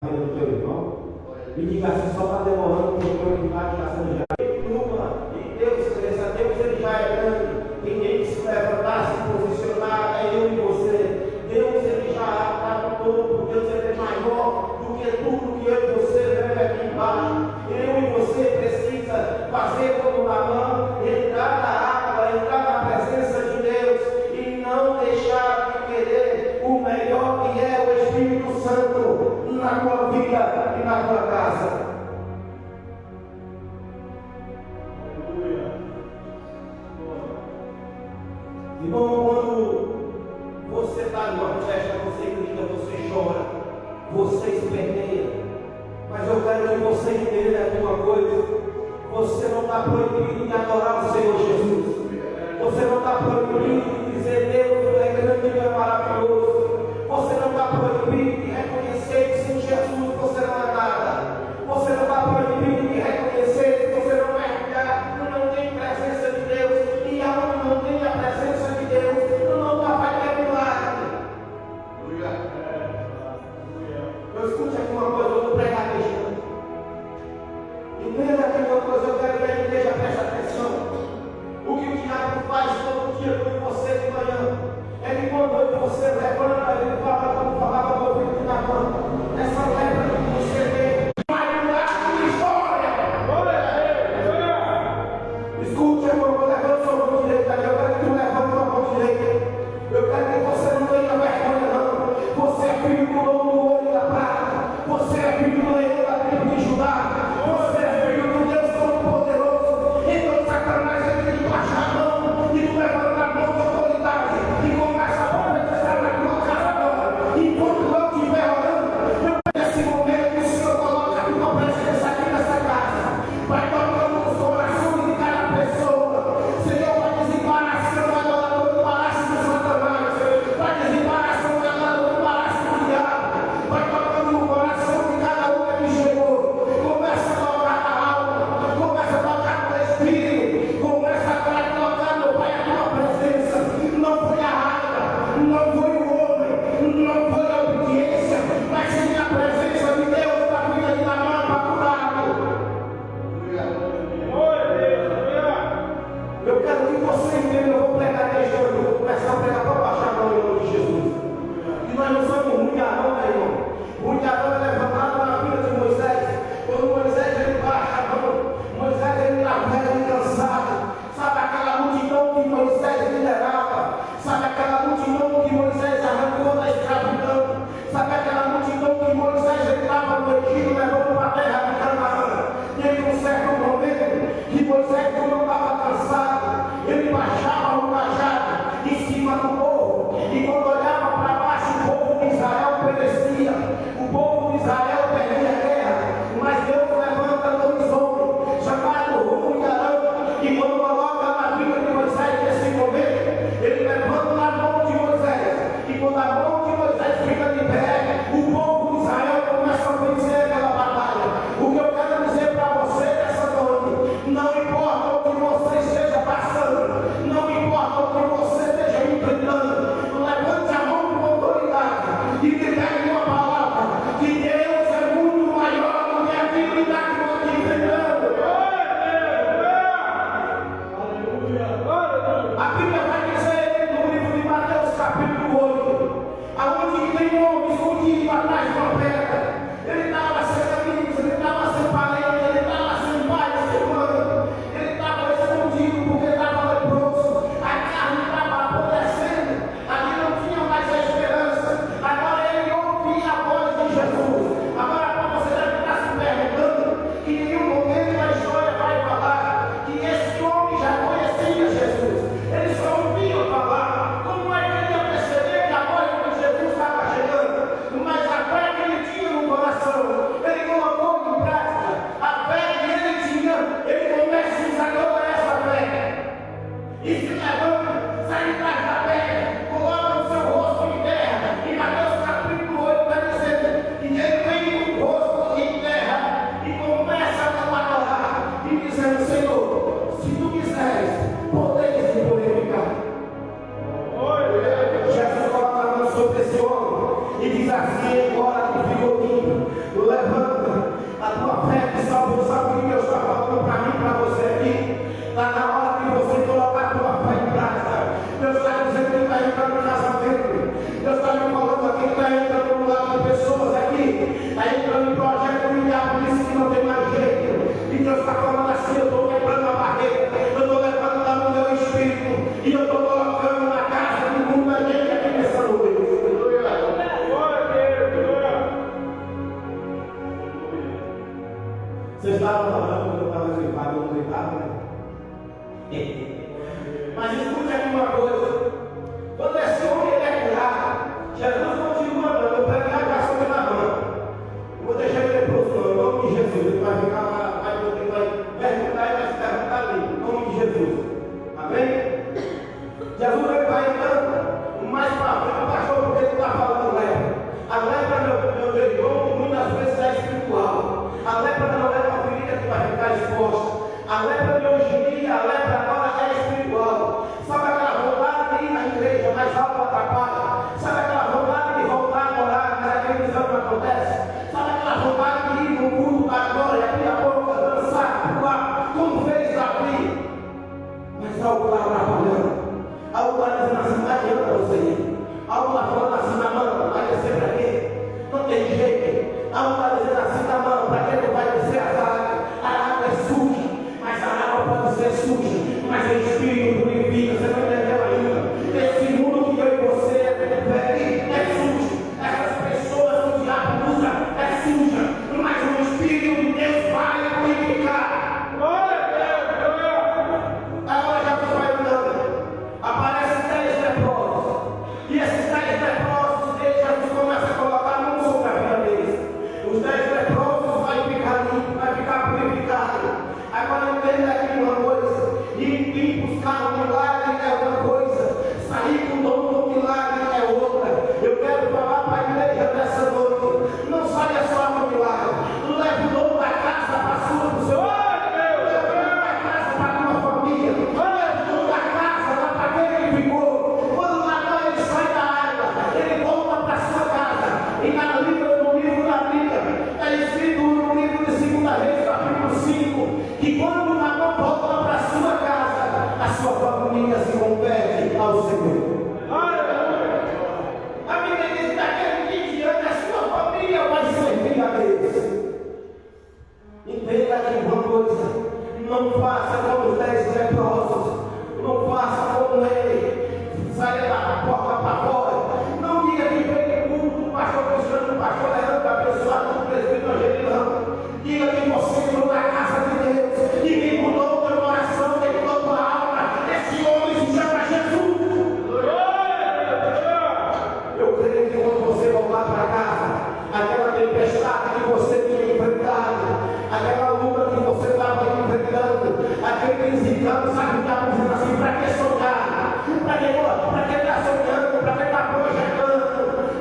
do teu irmão e diga assim, só está demorando porque o irmão está gastando já. E Deus, Deus ele já é grande. Ninguém se levantar, se posicionar, é eu e você. Deus ele já está no topo. Deus ele é maior do que tudo que eu e você vemos aqui embaixo. Eu e você precisa fazer como Naamã, entrar na água, entrar na presença de Deus e não deixar de querer o melhor que é o Espírito Santo na tua vida e na tua casa. Irmão, quando você está numa festa, você grita, você chora, você esperneia, mas eu quero que você entenda uma coisa: você não está proibido de adorar o Senhor Jesus, você não está proibido de dizer Deus é grande e é maravilhoso, você não está proibido de reconhecer que sem Jesus você não é nada, você não está proibido de reconhecer que você não tem presença de Deus, e aonde não tem a presença de Deus, não vai ter milagre. Eu escute aqui uma coisa, eu vou pregar deixando. Entenda aqui uma coisa, eu quero que a igreja preste atenção. O que o diabo faz todo dia com você de manhã é que quando você levanta, ele fala como falava no ouvido de Naamã. Essa lepra que você vê vai mudar a sua história. Escute, irmão, levanta sua mão direita aqui. Eu quero que tu levante sua mão direita. Eu quero que você não tenha vergonha, não. Você é filho do lobo do olho da prata. Você é filho do leão da tribo de Judá. Você é filho do Deus Todo-Poderoso. Então Satanás tem que baixar a mão e tu levanta a mão de autoridade e começa a profetizar na tua casa agora. Enquanto eu estiver orando, nesse momento o Senhor coloca a tua presença aqui nessa casa. Vai tocando os corações de cada pessoa. Senhor, vai desembaraçando agora todo o palácio de Satanás. Vai desembaraçando agora todo o palácio do diabo. Vai tocando no coração de cada um que chegou. Começa a tocar na alma. Começa a tocar no espírito. Começa a tocar, meu Pai, a tua presença. Não foi a raiva, não foi o homem, não foi a obediência, mas sim a presença de Deus para a vida de Naamã para curá-lo. Eu quero que você entenda, eu vou pregar deixando, eu vou começar a pregar para baixar a mão em nome de Jesus. E nós não somos ruim de Arão, né, irmão? Ruim de Arão é levantado na vida de Moisés. Quando Moisés ele baixa a mão, Moisés ele está velho e cansado. Sabe aquela multidão que Moisés liderava? Sabe aquela multidão que Moisés arrancou da escravidão? Sabe aquela multidão que Moisés estava no Egito levando para a terra de Canaã? Teve um certo momento que Moisés, quando estava cansado, ele baixava o cajado em cima do povo, e quando olhava para baixo, o povo de Israel perecia, o povo de Israel perdia a guerra. Mas Deus levanta dois homens chamados Hur e Arão, e quando coloca na vida de Moisés nesse momento, ele levanta a mão de Moisés, e quando a mão de Moisés fica de pé, o povo de Israel começa a vencer aquela batalha. Vocês estavam falando quando eu estava gripado, eu não gritava, né? Mas escute aqui uma coisa. Quando esse homem ele é curado, Jesus continua andando, eu pego a graça pela mão. Eu vou deixar ele leproso, não, em nome de Jesus. Ele vai ficar lá, vai perguntar e vai se perguntar ali, em nome de Jesus. Amém? Jesus ele vai andando, mais para frente, o pastor, porque ele está falando lepra. A lepra, meu irmão, muitas vezes é espiritual. A lepra não é uma ferida que vai ficar exposta. A lepra de hoje em dia, a lepra agora é espiritual. Sabe aquela vontade de ir na igreja, mas algo atrapalha? Sabe aquela vontade de voltar a morar, mas aquele visão não acontece? Sabe aquela vontade de ir no culto da glória, aqui a pouco dançar, pular, como fez Davi? Mas algo está atrapalhando. Algo está dizendo assim, não adianta você ir. Algo está falando assim na mão, vai descer para quê? Não tem jeito. Algo está dizendo assim na mão, para quê não vai descer a água? A água é suja, mas a água pode ser suja, mas o Espírito purifica. Você não entendeu ainda? Esse mundo que eu e você é sujo. Essas pessoas que o diabo usa é suja, mas o Espírito de Deus vai purificar. Glória a Deus! Agora já estou falando. Aparecem 10 leprosos. E esses 10 leprosos, Jesus começa a colocar a mão sobre a vida deles. Os 10 leprosos vai ficar limpo, vai ficar purificado. Agora entenda aqui uma coisa. Ir buscar um milagre é uma coisa. Sair com o dom do milagre é outra. Eu quero falar para a igreja dessa noite. Não saia só com o milagre. Leve o dom da casa para a sua, para o seu lado. Leve o dom da casa para a tua família. Leve o dom da casa lá para aquele que ficou. Quando na noite ele sai da água, ele volta para a sua casa. E no livro da Bíblia, está escrito no livro de 2 Reis, capítulo 5, que quando Naamã volta para a sua casa, a sua família se converte ao Senhor. A Bíblia diz que daquele 15 anos a sua família vai servir a Deus. Entenda aqui uma coisa. Não faça como os 10 leprosos. Não faça como ele. Saia da porta para fora. Não diga que veio o culto do pastor Cristiano, do pastor Leandro, abençoado do presbítero Angelino. Diga que você entrou na casa de Deus. E me mudou teu coração, me mudou tua alma. Esse homem se chama Jesus. Eu creio que quando você voltar para casa, aquela tempestade que você tinha enfrentado, aquela luta que você estava enfrentando, aquele desencano, sabe o que está dizendo assim? Para que sonhar? Para que está sonhando? Para que está projetando?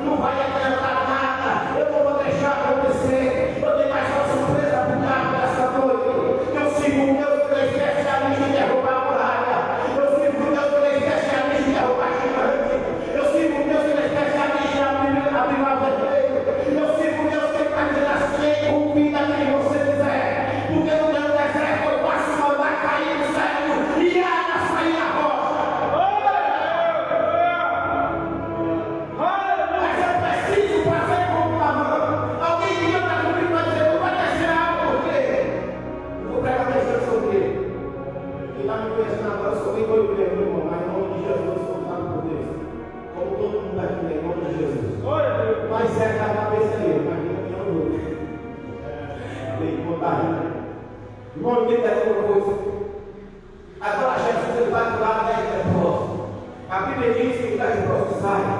Não vai adiantar nada. Eu não vou deixar acontecer. Eu tenho mais uma surpresa para o carro dessa noite. Eu sigo o Deus que é especialista em derrubar a muralha. Eu sigo o Deus que é especialista em derrubar gigante. Eu sigo o Deus que é especialista em abrir a vermelho. Eu sigo o Deus que está dizendo assim, convida quem você quiser. Porque no meu deserto eu passo mandar cair do céu e água sair a rocha. Mas eu preciso fazer com a mão. Alguém que anda comigo vai dizer, tu vai descer água por quê? Eu vou pregar mensagem sobre ele. Quem está me conhecendo agora, eu sou bem doido mesmo, irmão, mas em nome de Jesus eu sou usado por Deus. Como todo mundo aqui, em nome de Jesus. Mas é da cabeça dele, mas não é o tem que botar rindo. Irmão, ninguém está dizendo uma coisa. Agora Jesus ele vai curar 10 leprosos. A Bíblia diz que os 10 leprosos saem.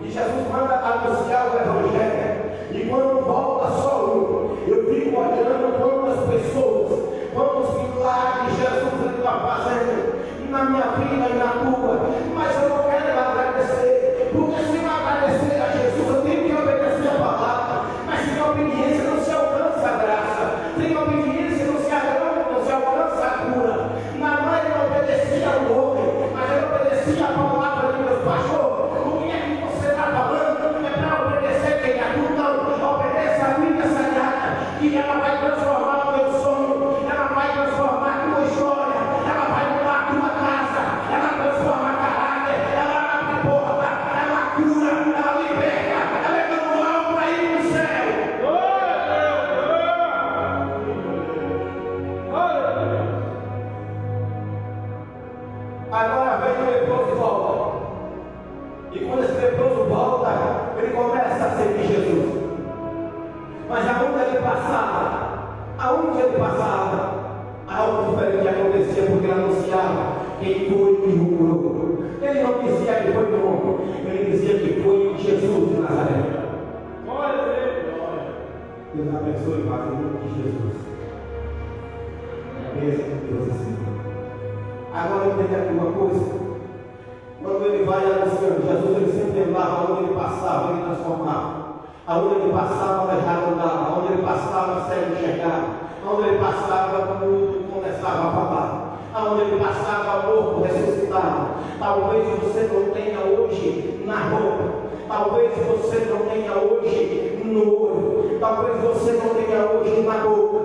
E Jesus manda anunciar o Evangelho. E quando volta só um, eu fico olhando quantas pessoas, quantos milagres Jesus está fazendo na minha vida e na tua. Mas eu não quero agradecer, porque se eu agradecer a Jesus, eu tenho que obedecer a palavra. Mas sem obediência não se alcança a graça. Sem obediência não se alcança a cura. Na mãe não obedecia ao homem, mas eu obedecia a palavra de Deus. Pastor, o que é que você está falando? É para obedecer quem é tu, não. Obedeça a Bíblia Sagrada, que ela vai transformar o teu sonho, ela vai transformar a tua história, ela vai mudar a tua casa, ela transforma caráter, ela abre porta, ela cura, ela liberta, ela é manual para ir no céu. Agora vem o leproso e volta. E quando esse leproso volta, ele começa a seguir Jesus. Mas aonde ele passava, Aonde ele passava, algo diferente acontecia, porque ele anunciava quem foi que o curou. Ele não dizia que foi o homem, ele dizia que foi Jesus de Nazaré. Deus abençoe o nome de Jesus. Bênção de Deus assim. Agora entenda aqui uma coisa. Quando ele vai anunciando, Jesus ele sempre andava, onde ele passava, ele transformava. Aonde ele passava, aleijado andava. Aonde ele passava, cego enxergava. Aonde ele passava, mudo começava a falar. Aonde ele passava, morto ressuscitava. Talvez você não tenha hoje na roupa. Talvez você não tenha hoje no olho. Talvez você não tenha hoje na boca.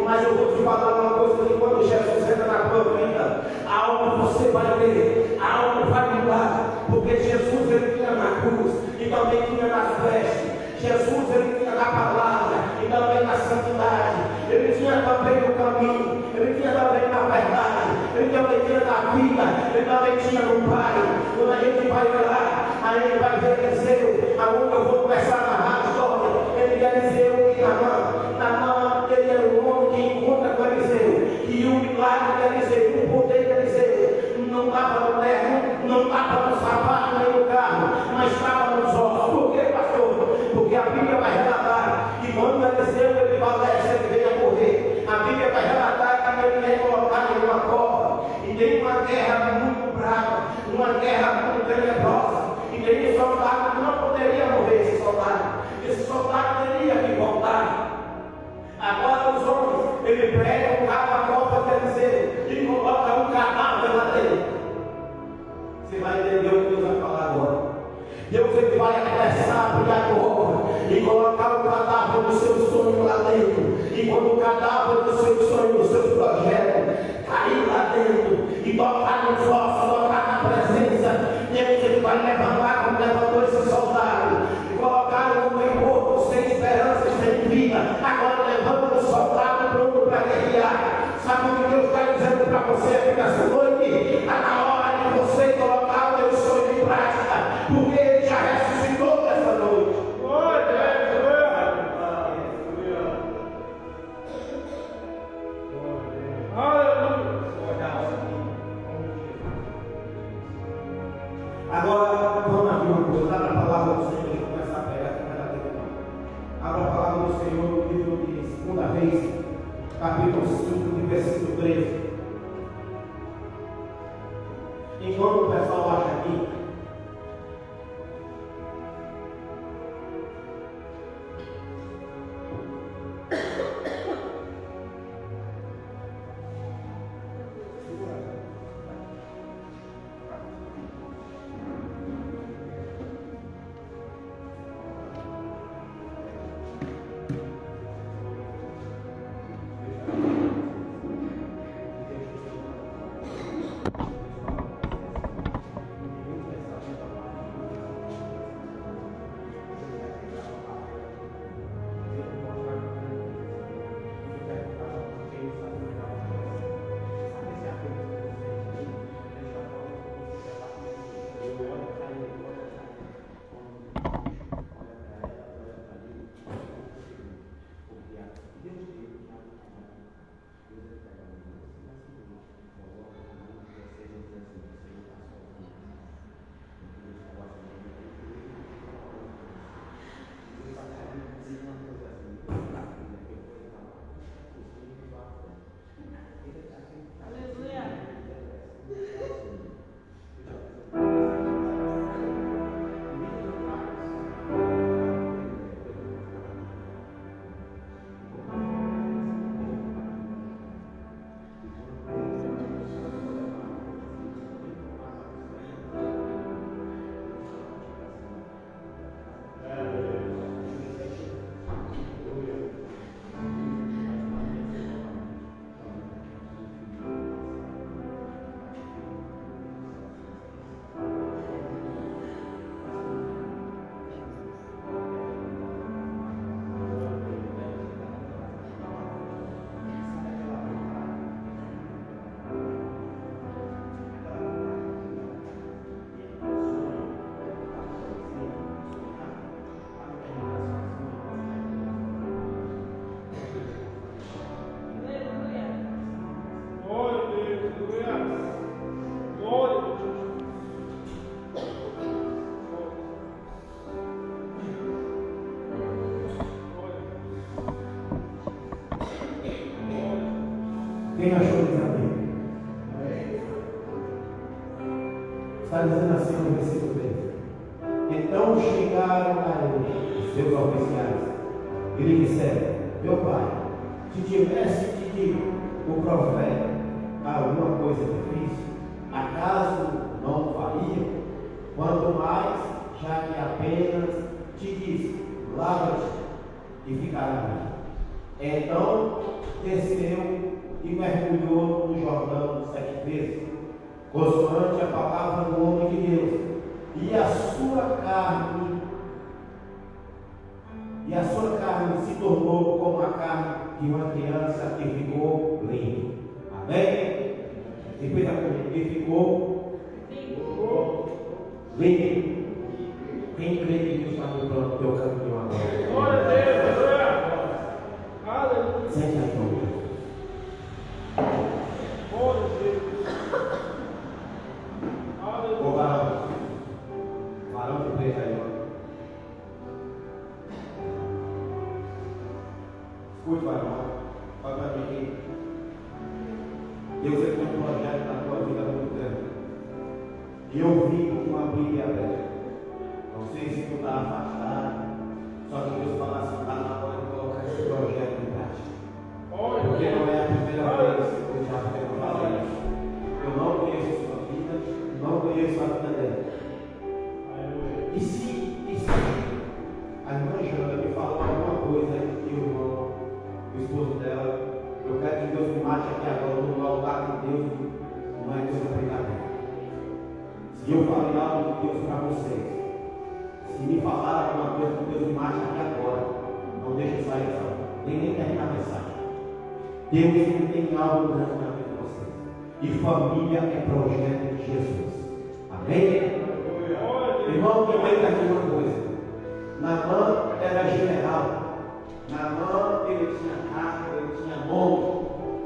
Mas eu vou te falar uma coisa: que quando Jesus entra na tua vida, algo você vai ver, algo vai mudar. Porque Jesus ele tinha na cruz e também tinha nas vestes. Jesus ele tinha na palavra e também na santidade. Ele tinha também no caminho. Ele tinha também na verdade. Ele também tinha na vida. Ele também tinha no Pai. Quando a gente vai lá, a gente vai ver Eliseu, aonde eu vou começar a narrar a história. Ele quer dizer que Naamã, ele era um homem que encontra com Eliseu. E o milagre de Eliseu, o poder de Eliseu, não estava no terno, não estava no sapato nem no carro, mas estava nos ossos. Por quê, pastor? Porque a Bíblia vai relatar que quando Eliseu ele falece, ele veio a morrer. A Bíblia vai relatar que ele é colocado em uma cova. E tem uma guerra muito brava, uma guerra muito tenebrosa. E tem um soldado que não poderia morrer, esse soldado. Esse soldado teria que voltar. Agora os homens, ele pega o cabo a cova de Eliseu e coloca um cadáver lá dentro. Você vai entender o que Deus vai falar agora. Deus ele vai começar a abrir a cova e colocar o cadáver do seu sonho lá dentro. E quando o cadáver do seu sonho, do seu projeto cair lá dentro e tocar nos ossos, tocar na presença, Deus ele vai levantar como levantou esse soldado e colocar um homem morto, sem esperança, sem vida. Agora levanta o soldado pronto para guerrear. Sabe o que Deus está dizendo para você aqui nessa noite? Está na hora de você colocar o teu sonho em prática, porque ele já ressuscitou nessa noite. Agora, vamos aqui uma coisa, dá para a palavra do Senhor e começar a pegar aqui na cadeira. Abra a palavra do Senhor no livro de 2 Reis, capítulo 5, versículo 13. Enquanto o pessoal acha aqui, Quem achou diz amém? Está dizendo assim no versículo 3. Então chegaram a ele os seus oficiais e lhe disseram: meu pai, se tivesse te dito o profeta alguma coisa difícil, acaso não faria? Quanto mais, já que apenas te disse: lava-te e ficará limpo. Então desceu e mergulhou no Jordão 7 vezes, consoante a palavra do homem de Deus, e a sua carne se tornou como a carne de uma criança que ficou limpa. Amém? Repita comigo: que ficou limpo. Quem crê que Deus está mudando o teu caminho agora? Glória a Deus! Aleluia! Sente a tua mão. Glória a Deus! Aleluia! Ô varão de preto aí, ó. Escute, varão, olha para mim aqui. Deus tem um projeto na tua vida muito grande. E eu vivo com a Bíblia aberta. Não sei se tu está afastado, só que Deus fala assim: está na hora de colocar esse projeto em prática. Porque não é a primeira vez que eu já quero falar isso. Eu não conheço a sua vida, não conheço a vida dela. E se a irmã Jana me falar alguma coisa que o irmão, o esposo dela, eu quero que Deus me mate aqui agora no altar de Deus, não é coisa brincadeira. Se eu falei algo de Deus para vocês, se me falar alguma coisa que Deus me mate aqui agora, não deixe eu sair só, nem terminar a mensagem. Deus tem algo grande na vida de vocês. E família é projeto de Jesus. Amém? Irmão, me lembra aqui uma coisa. Naamã era general. Naamã, ele tinha carro, ele tinha nome.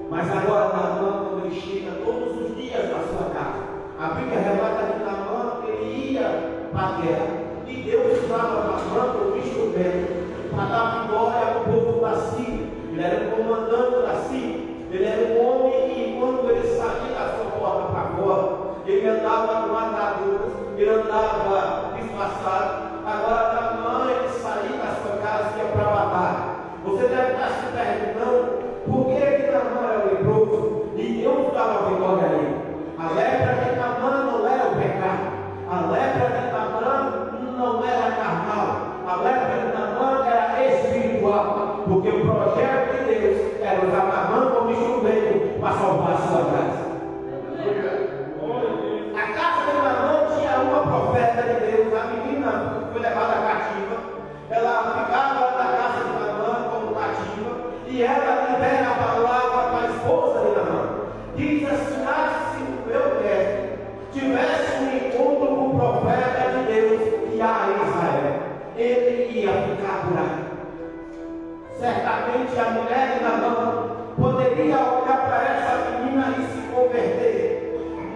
Mas agora Naamã, quando ele chega todos os dias na sua casa, a Bíblia relata que Naamã, ele ia para a guerra. E Deus usava Naamã como instrumento para dar vitória ao povo da Síria. Ele era o comandante da Síria. Ele era um homem que, quando ele saía da sua porta para fora, ele andava com ataduras, ele andava disfarçado. Agora, Naamã, ele saía da sua casa e ia para a batalha. Você deve estar se perguntando por que Naamã era leproso e Deus dava vitória a ele. A lepra de Naamã não era o pecado. A lepra de Naamã não era carnal. A lepra de Naamã era espiritual. Porque o projeto de Deus era usar Naamã como instrumento para salvar a sua casa. A casa de Naamã tinha uma profeta de Deus. A menina foi levada cativa. Ela ficava na casa de Naamã como cativa. E ela libera a palavra para a esposa de Naamã. Diz assim: se o meu neto tivesse um encontro com o profeta de Deus que há em Israel, ele ia ficar curado. Certamente a mulher de Naamã poderia olhar para essa menina e se converter.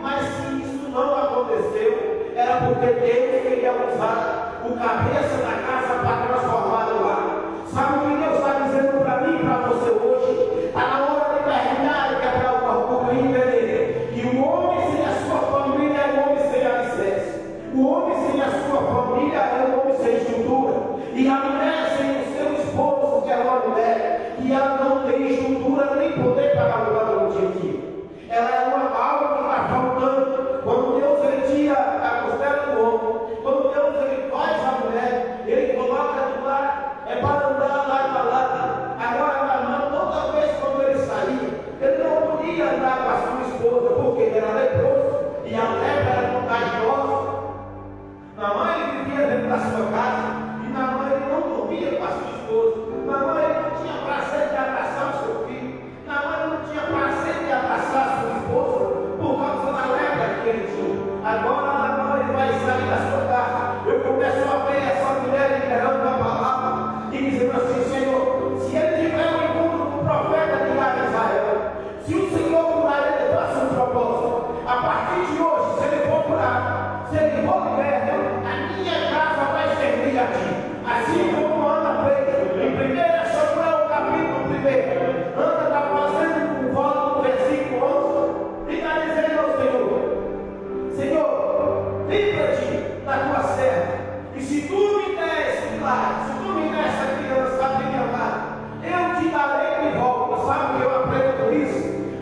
Mas se isso não aconteceu, era porque Deus queria usar o cabeça da casa para transformá-lo lá. Sabe o que Deus está dizendo para mim e para você hoje? Está na hora de terminar e quebrar o orgulho e entender que o homem sem a sua família é um homem sem alicerce. O homem sem a sua família é um homem sem estrutura. E a mulher sem o seu esposo, que é uma mulher, que ela não tem estrutura nem poder para lugar do objetivo. Ela é algo que está faltando. Quando Deus ele tira a costela do homem, quando Deus ele faz a mulher, ele coloca do lado, é para andar lá e para lá. Agora, Naamã, toda vez quando ele saía, ele não podia andar com a sua esposa, porque ele era leproso e a lepra era contagiosa. Naamã ele vivia dentro da sua casa. Naamã ele não dormia com a sua esposa. Naamã ele não tinha prazer de abraçar o seu filho. Naamã ele não tinha prazer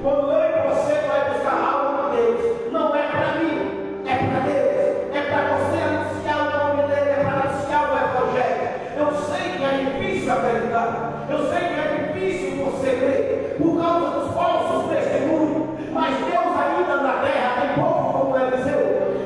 Quando eu e você vai buscar algo de Deus, não é para mim, é para Deus, é para você anunciar o nome dele, é para anunciar o Evangelho. Eu sei que é difícil acreditar, eu sei que é difícil você crer, por causa dos falsos testemunhos, mas Deus ainda na terra tem povo como Eliseu,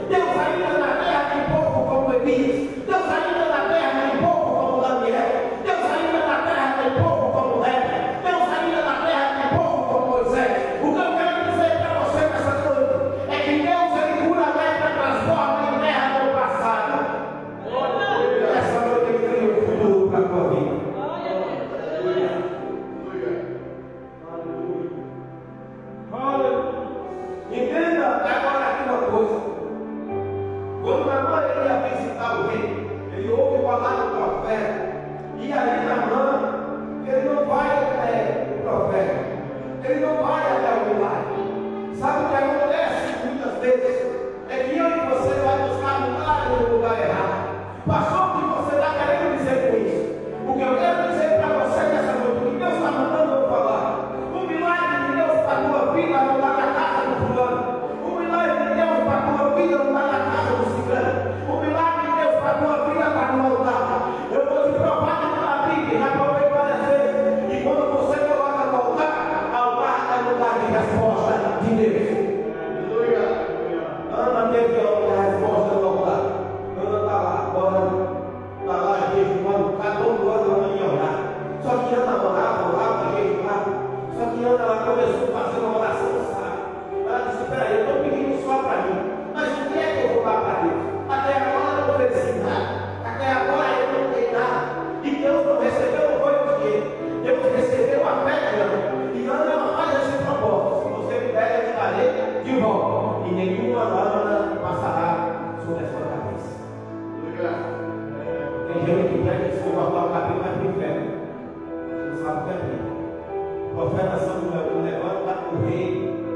Deus ainda na terra tem povo como Elias, Deus ainda na terra tem povo como Daniel, Deus ainda na terra tem povo como Débora, Deus ainda na terra tem povo como Moisés. O que eu quero dizer para você nessa noite é que Deus ele cura a lepra, transforma em terra do passado. Essa noite ele cria um futuro para a tua vida. Entenda agora aqui uma coisa. Quando Naamã ia visitar o rei, ele ouve falar do profeta. E ali Naamã, ele não vai até o profeta, ele não vai até o milagre. Sabe o que acontece muitas vezes? É que eu e você vai buscar milagre no lugar errado. Pastor, o que você está querendo dizer com isso? O que eu quero dizer para você nessa noite, o que Deus está mandando eu falar. O milagre de Deus para a tua vida não está na casa do fulano. O milagre de Deus para a tua vida não está na casa do cigano. O milagre de Deus para a tua vida está no altar. Eu vou te provar que na Bíblia, já provei várias vezes. E quando você coloca no altar é lugar de resposta de Deus. Ana teve a resposta do altar. Ana está lá, agora está lá jejuando, todo ano ela ia orar. Só que Ana orava, jejuava. Só que Ana ela começou a fazer uma oração, sabe? Ela disse: espera aí, eu estou pedindo só para mim. Mas o que é que eu vou dar para Deus? Até agora eu não ofereci nada. Até agora eu não dei nada. E Deus não recebeu, não foi o dinheiro. Deus recebeu a fé de Ana. E Ana ela faz esse propósito: se você me der, eu te darei de volta. E nenhuma lâmina passará sobre a sua cabeça. Tem gente que pega e se cortar o cabelo vai para o inferno. Você não sabe o que é bem. O profeta Samuel levanta o rei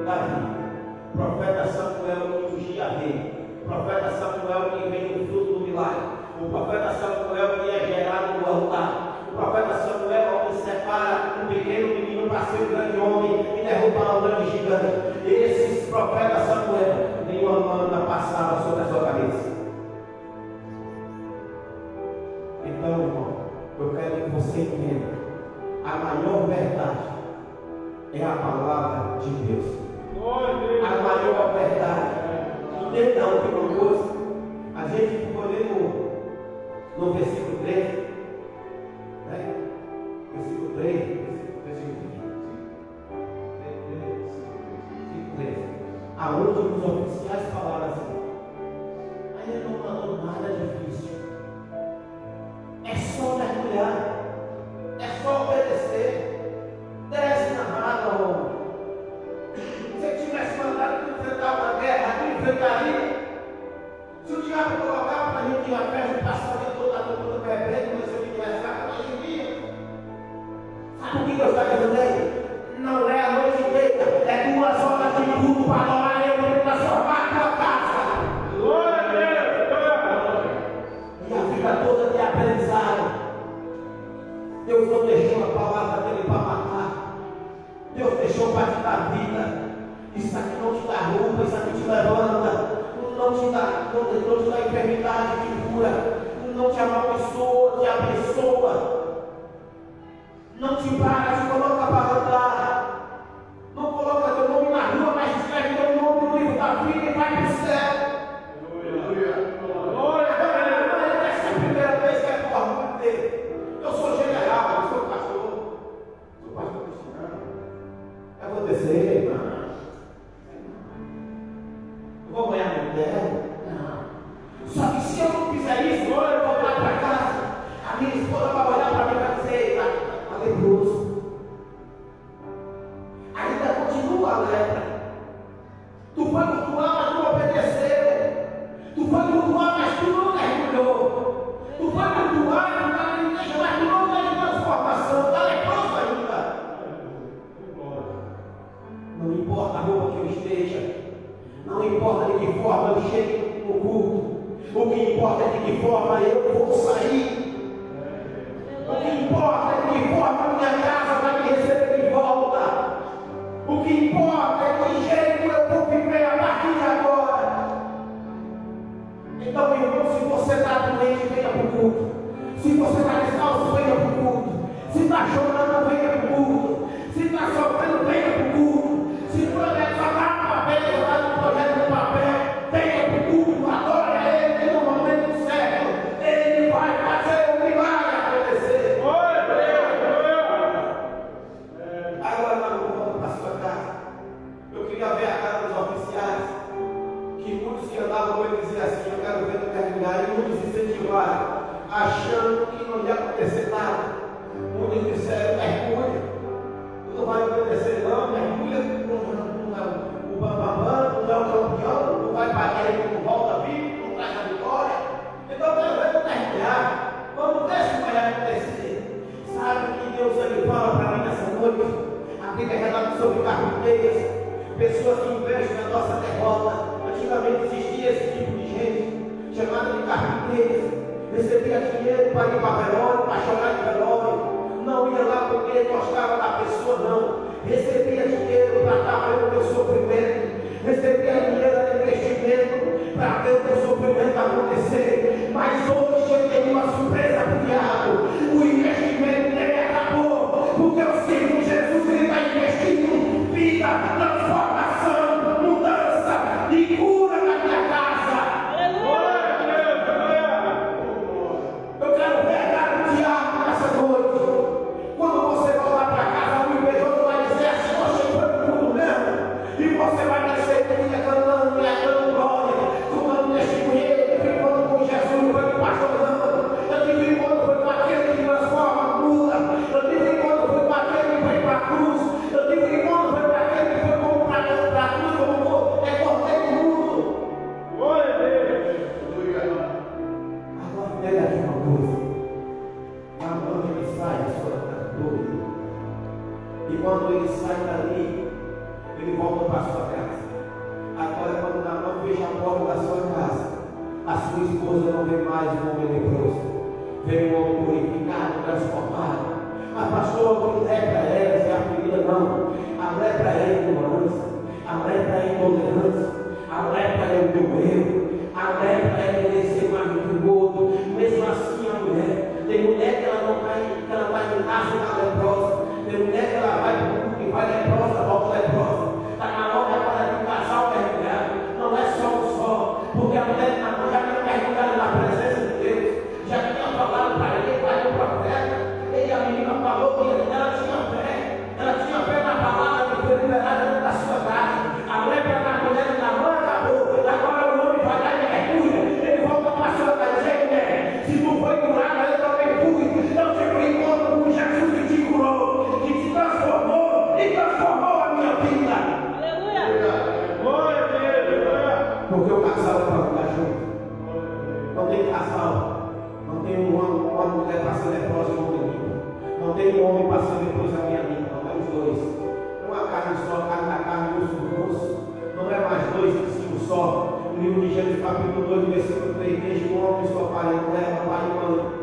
Davi. O profeta Samuel que ungia rei. O profeta Samuel que vem no fruto do milagre. O profeta Samuel que é gerado no altar. O profeta Samuel que separa um pequeno menino para ser um grande homem e derrubar um grande gigante. Esses profetas Samuel, nenhuma lâmina passava sobre a sua cabeça. Então, irmão, eu quero que você entenda: a maior verdade é a palavra de Deus. A maior verdade. Entenda uma coisa. A gente ficou lendo no versículo 3, né? Versículo 3, versículo 3, aonde os oficiais falaram assim: aí ele não mandou nada difícil. É só mergulhar, é só obedecer. Desce na água, homem. Se eu tivesse mandado tu enfrentar uma guerra, tu enfrentaria. Se o diabo colocar para a gente ir a festa, passar o dia todo a todo bebendo, mas se eu tivesse lá, nós iríamos. Sabe o que Deus está dizendo aí? Não é a noite inteira, é 2 horas de culto para adorar eu e transformar a tua casa. Glória a Deus! E a vida toda de aprendizado. Deus não deixou a palavra dele para matar. Deus deixou para te dar vida. Isso aqui não te dá roupa, isso aqui te levanta. Não te dá enfermidade, te cura. Não te amaldiçoa, te abençoa. Não te para, te coloca para andar. Não coloca teu nome na rua, mas escreve teu nome no livro da vida e vai para o céu. Glória a Deus. Essa é a primeira vez que é por orgulho dele. Eu sou general, eu sou pastor. Sou pastor cristiano. É acontecer, irmão. Eu vou ganhar meu terra? Não. Só que se eu não fizer isso, eu vou voltar para casa. A minha esposa vai olhar para mim e vai dizer: está leproso. Ainda continua a lepra. Tu foi cultuar, mas não obedeceu. Tu foi cultuar, mas tu não mergulhou. Tu foi cultuar, mas tu não teve transformação. Está leproso ainda. Não importa a roupa que eu esteja. Não importa de que forma eu chegue no culto. O que importa é de que forma eu vou sair. O que importa é de que forma a minha casa vai me receber de volta. O que importa noite, aqui é relato sobre carpinteiras, pessoas que investem na nossa derrota. Antigamente existia esse tipo de gente, chamada de carpinteiras, recebia dinheiro para ir para velório, para chorar de velório. Não ia lá porque gostava da pessoa, não. Recebia dinheiro para estar vendo o teu sofrimento. Recebia dinheiro de investimento para ver o teu sofrimento acontecer. Mas hoje eu tenho uma surpresa para o diabo. O investimento dele acabou. Porque o Senhor Jesus está investindo vida, transformação, mudança e cura na minha casa. Eu quero pegar o diabo nessa noite. Quando você voltar para casa, o invejoso vai dizer assim: você foi para tudo mesmo. E você vai descer comigo cantando, glória, tomando testemunho, ficando com Jesus, foi me pastorando. Eu tive quando foi com aquele que transforma a cura. Eu tive quando foi com aquele que foi para a cruz. Eu tive quando foi para aquele que foi para a cruz, como é cordeiro do mundo. Glória a Deus. Agora pega aqui uma coisa. Quando ele sai da sua doido. E quando ele sai dali, ele volta para a sua casa. Agora, quando Naamã fecha a porta da sua casa, a sua esposa não vê mais um homem leproso, vê um homem purificado, transformado. Mas, pastor, a lepra é a ferida, não. A lepra é ignorância, a lepra é intolerância, a lepra é o teu erro, a lepra é querer ser mais do que o outro. Mesmo assim, a mulher, tem mulher que ela não vai, que ela vai em casa e está leprosa. Tem mulher que ela vai e vai leprosa, volta leprosa. Está na hora agora de casal mergulhado. Não é só um só. Porque a mulher já tinha mergulhado na presença de Deus. Já tinha falado para ele, para o profeta. E a menina falou que ela tinha fé. Ela tinha fé na palavra que foi liberada da sua casa. A lepra na mulher da mãe acabou. Agora o homem vai lá e mergulha. Ele volta para a sua casa e diz: mulher, se tu foi curada, eu também fui. Eu sempre encontro com Jesus que te curou, que te transformou e transformou a minha vida. Aleluia! Glória a Deus! Porque o casal é para ficar junto. Não tem casal. Não tem uma mulher para ser leprosa e um homem limpo. Não tem um homem para ser leproso a minha língua. Não é os dois. Não é uma carne só, carne da carne, osso do osso. Não é mais dois que sim um só. No livro de Gênesis, capítulo 2, versículo 3, desde um homem sua parente, mulher, pai e mãe.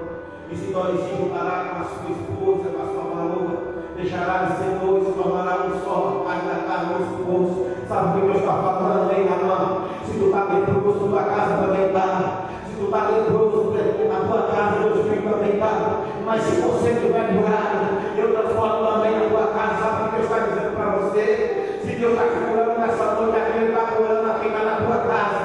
E se juntará com a sua esposa, com a sua varoa, deixará de ser dois, se tornará um só, carne da carne, osso do osso. Sabe o que Deus está falando aí, Naamã? Se tu está leproso, tua casa também está. Se tu está leproso, a tua casa, teus filhos também está. Mas se você estiver curado, eu transformo também a tua casa. Sabe o que Deus está dizendo para você? Se Deus está te curando nessa noite, aquele está curando aqui na tua casa.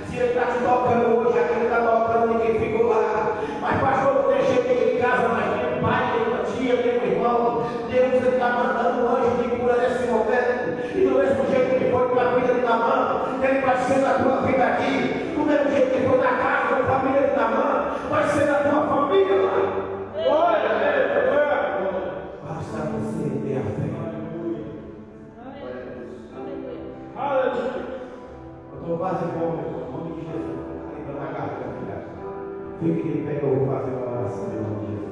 Se Ele está te tocando hoje, aquele está tocando ninguém ficou lá. Mas pastor, tem gente de casa, mas tem pai, tem uma tia, tem um irmão. Deus está mandando um anjo de cura nesse momento. E do mesmo jeito que foi para a vida de Naamã, Ele vai ser na tua vida aqui. Do mesmo jeito que foi na casa da família de Naamã, vai ser na tua família lá. Glória a Deus! Basta você ter a fé. Aleluia! Eu estou quase bom, meu irmão. Em nome de Jesus. Ainda na garganta. Fique de pé, eu vou fazer uma oração em nome de Jesus.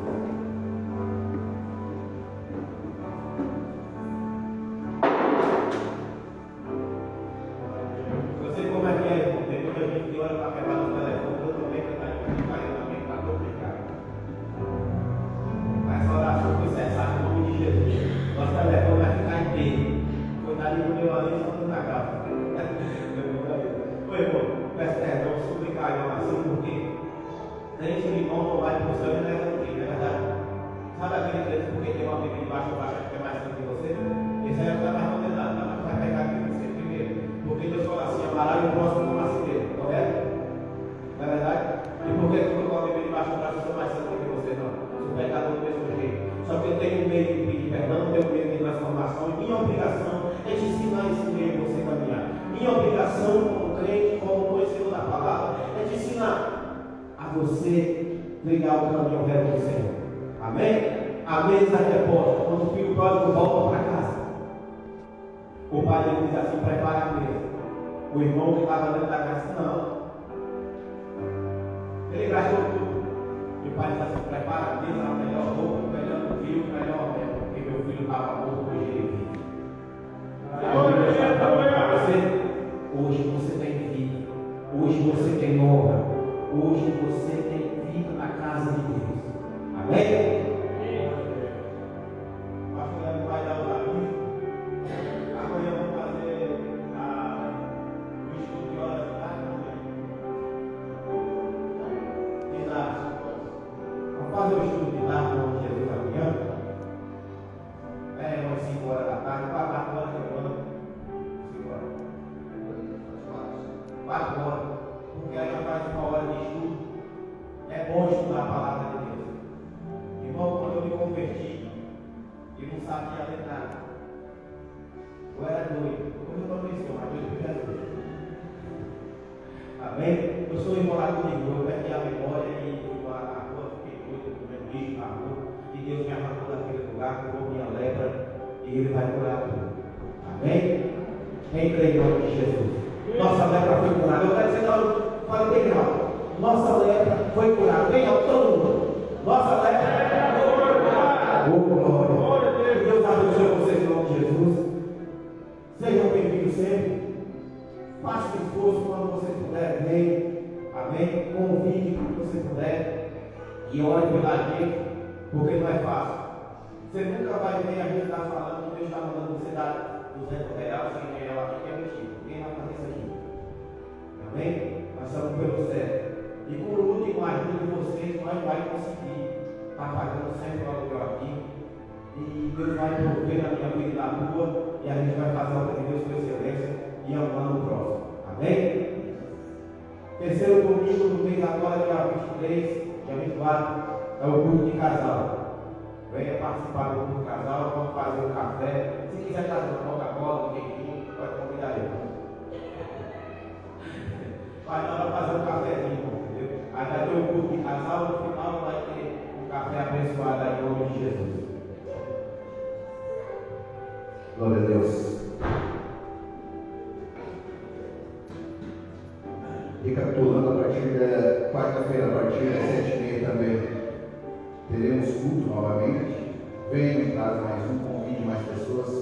Eu sei como é que é, irmão. Tem muita gente que olha para quebrar no telefone, eu também que está também está complicado. Mas essa oração foi cessada em nome de Jesus. Nosso telefone vai ficar inteiro. Cuidado do meu ali, só tudo na casa. Oi, irmão, peço perdão, suplicar em oração, porque crente de irmão não vai para o céu e leva ninguém, não é verdade? Sabe aquele crente porque tem uma Bíblia embaixo ou baixo que é mais do que você? Esse aí não está mais condenado, não vai pegar aqui você primeiro. Porque Deus fala assim: amará o próximo como a si mesmo, correto? Não é verdade? E por que eu coloco a Bíblia embaixo ou baixo eu sou mais santo do que você? Não, sou pecador do mesmo jeito. Só que eu tenho um meio de pedir perdão, tenho um meio de transformação, e minha obrigação é te ensinar esse meio você caminhar. Minha obrigação como crente, como conhecedor da palavra, é te ensinar a você trilhar o caminho reto do Senhor. Amém? A mesa é posta. Quando o filho pródigo volta para casa, o pai dele diz assim: prepara a mesa. O irmão que estava dentro da casa, não. Ele gastou tudo. E o pai diz assim: prepara a mesa, a melhor roupa, o melhor vinho, o melhor porque meu filho estava morto. Hoje você tem honra. Hoje você tem vida na casa de Deus. Amém? Pastor, vai dar os avisos. Amanhã vamos fazer o estudo de horas da tarde. Vamos fazer o estudo de tarde com Jesus amanhã. Umas 5 horas da tarde, 4 horas da manhã. 5 horas. 4 horas. Porque aí já faz 1 hora de estudo. É bom estudar a palavra de Deus. Irmão, quando eu me converti, eu não sabia ler nada. Eu era doido. Como eu não conheci, mas Deus me ajuda. Amém? Eu sou irmão lá comigo. Eu perdi a memória e fui à rua, fiquei doido, comendo bicho na rua. E Deus me arrancou daquele lugar, curou minha lepra. E Ele vai curar tudo. Amém? Quem crê em nome de Jesus? Nossa lepra foi curada. Eu quero dizer, não, fala bem alto. Nossa lepra foi curada. Bem alto, todo mundo. Nossa lepra foi curada. Oh, glória. Deus abençoe vocês em nome de Jesus. Sejam bem-vindos sempre. Faça um esforço quando você puder vir. Amém? Convide quando você puder. E ore pela gente, porque não é fácil. Você nunca vai ver a gente estar falando que Deus está mandando você dar R$200, R$100 aqui, que é mentira. Ninguém vai fazer isso aqui. Amém? Nós estamos pelo certo. E por último, a ajuda de vocês, nós vamos conseguir estar pagando sempre o aluguel aqui. E Deus vai prover na minha vida na rua. E a gente vai fazer a obra de Deus com excelência e amando o próximo. Amém? Terceiro domingo do mês agora, dia 23, dia 24, é o culto de casal. Venha participar do culto de casal, vamos fazer um café. Se quiser trazer uma Coca-Cola, um queijinho, pode convidar ele. Mas nós vamos fazer um cafezinho, entendeu? Aí vai ter o culto de casal, no final vai ter um café abençoado aí em nome de Jesus. Glória a Deus. Recapitulando, a partir da quarta-feira, a partir das 7h30 também teremos culto novamente. Venham, traz mais um, convide mais pessoas.